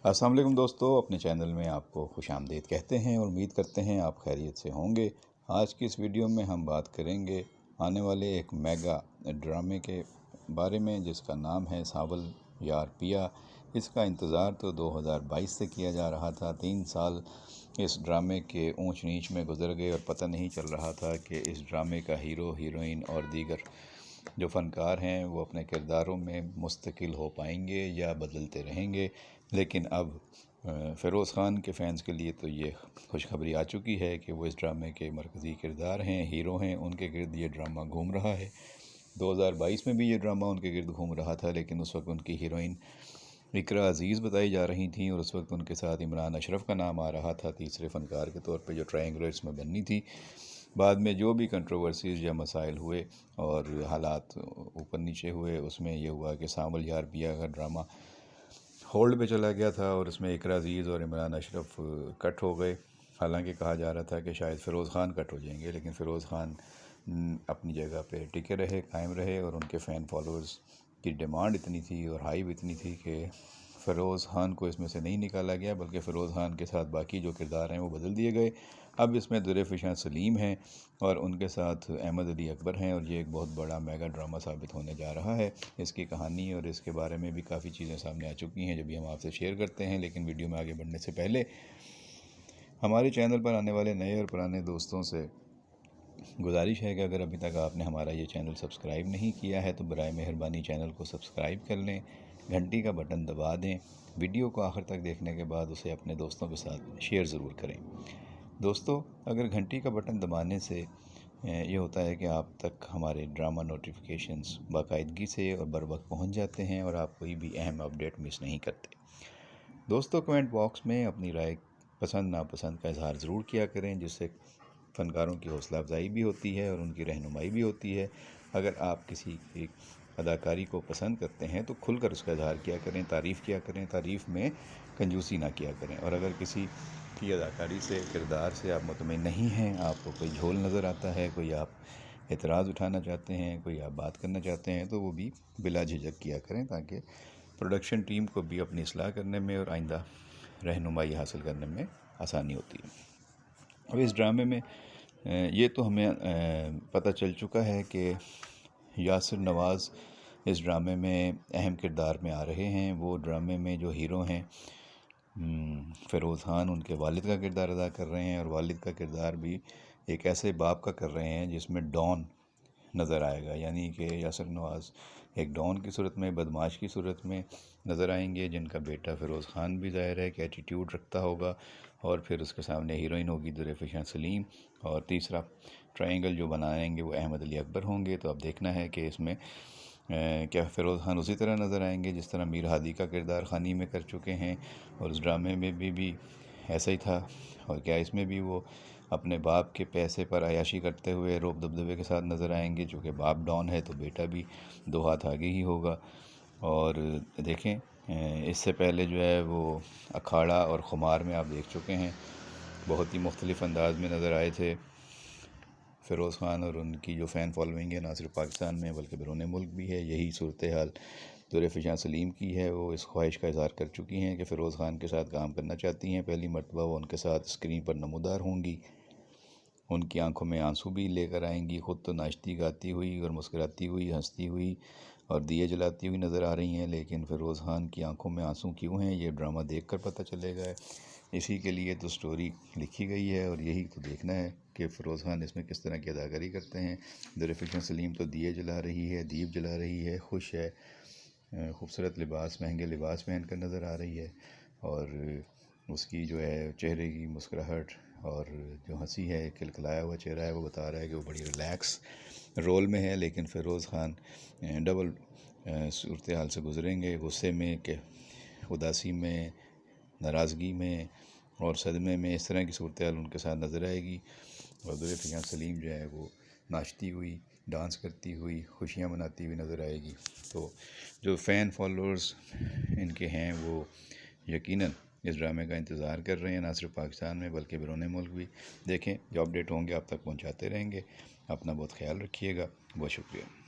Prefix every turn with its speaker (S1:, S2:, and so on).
S1: السلام علیکم دوستو، اپنے چینل میں آپ کو خوش آمدید کہتے ہیں اور امید کرتے ہیں آپ خیریت سے ہوں گے۔ آج کی اس ویڈیو میں ہم بات کریں گے آنے والے ایک میگا ڈرامے کے بارے میں جس کا نام ہے ساول یار پیا۔ اس کا انتظار تو 2022 سے کیا جا رہا تھا۔ 3 سال اس ڈرامے کے اونچ نیچ میں گزر گئے اور پتہ نہیں چل رہا تھا کہ اس ڈرامے کا ہیرو، ہیروئن اور دیگر جو فنکار ہیں وہ اپنے کرداروں میں مستقل ہو پائیں گے یا بدلتے رہیں گے۔ لیکن اب فیروز خان کے فینس کے لیے تو یہ خوشخبری آ چکی ہے کہ وہ اس ڈرامے کے مرکزی کردار ہیں، ہیرو ہیں، ان کے گرد یہ ڈرامہ گھوم رہا ہے۔ 2022 میں بھی یہ ڈرامہ ان کے گرد گھوم رہا تھا، لیکن اس وقت ان کی ہیروئن اقرا عزیز بتائی جا رہی تھیں اور اس وقت ان کے ساتھ عمران اشرف کا نام آ رہا تھا تیسرے فنکار کے طور پہ، جو ٹرائنگلیٹس میں بننی تھی۔ بعد میں جو بھی کنٹروورسیز یا مسائل ہوئے اور حالات اوپر نیچے ہوئے، اس میں یہ ہوا کہ ساول یار پیا کا ڈرامہ ہولڈ پہ چلا گیا تھا اور اس میں اقرا عزیز اور عمران اشرف کٹ ہو گئے۔ حالانکہ کہا جا رہا تھا کہ شاید فیروز خان کٹ ہو جائیں گے، لیکن فیروز خان اپنی جگہ پہ ٹکے رہے، قائم رہے، اور ان کے فین فالوورز کی ڈیمانڈ اتنی تھی اور ہائپ اتنی تھی کہ فیروز خان کو اس میں سے نہیں نکالا گیا، بلکہ فیروز خان کے ساتھ باقی جو کردار ہیں وہ بدل دیے گئے۔ اب اس میں درفشاں سلیم ہیں اور ان کے ساتھ احمد علی اکبر ہیں، اور یہ ایک بہت بڑا میگا ڈرامہ ثابت ہونے جا رہا ہے۔ اس کی کہانی اور اس کے بارے میں بھی کافی چیزیں سامنے آ چکی ہیں جو بھی ہم آپ سے شیئر کرتے ہیں، لیکن ویڈیو میں آگے بڑھنے سے پہلے ہمارے چینل پر آنے والے نئے اور پرانے دوستوں سے گزارش ہے کہ اگر ابھی تک آپ نے ہمارا یہ چینل سبسکرائب نہیں کیا ہے تو برائے مہربانی چینل کو سبسکرائب کر لیں، گھنٹی کا بٹن دبا دیں، ویڈیو کو آخر تک دیکھنے کے بعد اسے اپنے دوستوں کے ساتھ شیئر ضرور کریں۔ دوستو، اگر گھنٹی کا بٹن دبانے سے یہ ہوتا ہے کہ آپ تک ہمارے ڈرامہ نوٹیفیکیشنز باقاعدگی سے اور بر وقت پہنچ جاتے ہیں اور آپ کوئی بھی اہم اپڈیٹ مس نہیں کرتے۔ دوستو، کمنٹ باکس میں اپنی رائے پسند ناپسند کا اظہار ضرور کیا کریں، جس سے فنکاروں کی حوصلہ افزائی بھی ہوتی ہے اور ان کی رہنمائی بھی ہوتی ہے۔ اگر آپ کسی کی اداکاری کو پسند کرتے ہیں تو کھل کر اس کا اظہار کیا کریں، تعریف کیا کریں، تعریف میں کنجوسی نہ کیا کریں۔ اور اگر کسی کی اداکاری سے، کردار سے آپ مطمئن نہیں ہیں، آپ کو کوئی جھول نظر آتا ہے، کوئی آپ اعتراض اٹھانا چاہتے ہیں، کوئی آپ بات کرنا چاہتے ہیں، تو وہ بھی بلا جھجک کیا کریں، تاکہ پروڈکشن ٹیم کو بھی اپنی اصلاح کرنے میں اور آئندہ رہنمائی حاصل کرنے میں آسانی ہوتی ہے۔ اب اس ڈرامے میں یہ تو ہمیں پتہ چل چکا ہے کہ یاسر نواز اس ڈرامے میں اہم کردار میں آ رہے ہیں۔ وہ ڈرامے میں جو ہیرو ہیں فیروز خان ان کے والد کا کردار ادا کر رہے ہیں، اور والد کا کردار بھی ایک ایسے باپ کا کر رہے ہیں جس میں ڈان نظر آئے گا، یعنی کہ یاسر نواز ایک ڈان کی صورت میں، بدماش کی صورت میں نظر آئیں گے، جن کا بیٹا فیروز خان بھی ظاہر ہے کہ ایٹیٹیوڈ رکھتا ہوگا، اور پھر اس کے سامنے ہیروئن ہوگی درفشاں سلیم، اور تیسرا ٹرائنگل جو بنائیں گے وہ احمد علی اکبر ہوں گے۔ تو اب دیکھنا ہے کہ اس میں کیا فیروز خان اسی طرح نظر آئیں گے جس طرح میر ہادی کا کردار خانی میں کر چکے ہیں، اور اس ڈرامے میں بھی ایسا ہی تھا، اور کیا اس میں بھی وہ اپنے باپ کے پیسے پر عیاشی کرتے ہوئے روب دبدبے کے ساتھ نظر آئیں گے؟ چونکہ باپ ڈان ہے تو بیٹا بھی 2 ہاتھ آگے ہی ہوگا۔ اور دیکھیں، اس سے پہلے جو ہے وہ اکھاڑا اور خمار میں آپ دیکھ چکے ہیں، بہت ہی مختلف انداز میں نظر آئے تھے فیروز خان، اور ان کی جو فین فالوئنگ ہے نہ صرف پاکستان میں بلکہ بیرون ملک بھی ہے۔ یہی صورتحال درفشاں سلیم کی ہے، وہ اس خواہش کا اظہار کر چکی ہیں کہ فیروز خان کے ساتھ کام کرنا چاہتی ہیں، پہلی مرتبہ وہ ان کے ساتھ اسکرین پر نمودار ہوں گی، ان کی آنکھوں میں آنسو بھی لے کر آئیں گی، خود تو ناچتی گاتی ہوئی اور مسکراتی ہوئی، ہنستی ہوئی اور دیے جلاتی ہوئی نظر آ رہی ہیں، لیکن فیروز خان کی آنکھوں میں آنسو کیوں ہیں یہ ڈرامہ دیکھ کر پتہ چلے گا۔ اسی کے لیے تو سٹوری لکھی گئی ہے، اور یہی تو دیکھنا ہے کہ فیروز خان اس میں کس طرح کی اداکاری کرتے ہیں۔ درفشاں سلیم تو دیے جلا رہی ہے، دیپ جلا رہی ہے، خوش ہے، خوبصورت لباس، مہنگے لباس پہن کر نظر آ رہی ہے، اور اس کی جو ہے چہرے کی مسکراہٹ اور جو ہنسی ہے، کھلکھلایا ہوا چہرہ ہے، وہ بتا رہا ہے کہ وہ بڑی ریلیکس رول میں ہے۔ لیکن فیروز خان ڈبل صورتحال سے گزریں گے، غصے میں، کہ اداسی میں، ناراضگی میں اور صدمے میں، اس طرح کی صورتحال ان کے ساتھ نظر آئے گی، اور درفشاں سلیم جو ہے وہ ناچتی ہوئی، ڈانس کرتی ہوئی، خوشیاں مناتی ہوئی نظر آئے گی۔ تو جو فین فالوورز ان کے ہیں وہ یقیناً اس ڈرامے کا انتظار کر رہے ہیں، نہ صرف پاکستان میں بلکہ بیرون ملک بھی۔ دیکھیں، جو اپڈیٹ ہوں گے آپ تک پہنچاتے رہیں گے۔ اپنا بہت خیال رکھیے گا، بہت شکریہ۔